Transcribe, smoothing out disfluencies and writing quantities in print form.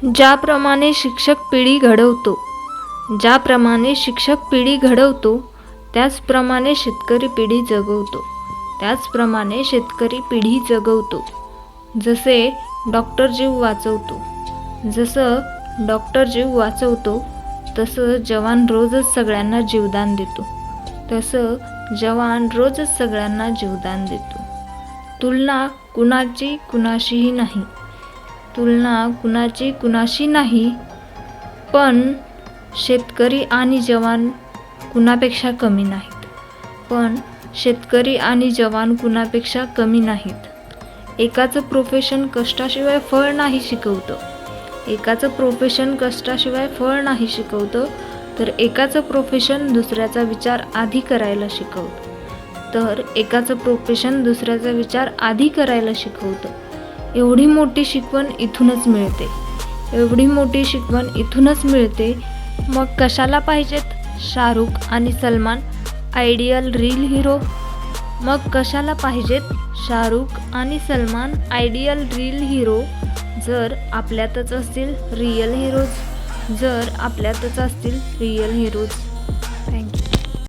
ज्याप्रमाणे शिक्षक पिढी घडवतो त्याचप्रमाणे शेतकरी पिढी जगवतो. जसे डॉक्टर जीव वाचवतो तसं जवान रोजच सगळ्यांना जीवदान देतो. तुलना कुणाची कुणाशी नाही, पण शेतकरी आणि जवान कुणापेक्षा कमी नाहीत. एकाचं प्रोफेशन कष्टाशिवाय फळ नाही शिकवतं, तर एकाचं प्रोफेशन दुसऱ्याचा विचार आधी करायला शिकवतं. एवढी मोठी शिकवण इथूनच मिळते. मग कशाला पाहिजेत शाहरुख आणि सलमान आयडियल रील हिरो जर आपल्यातच असतील रियल हिरोज.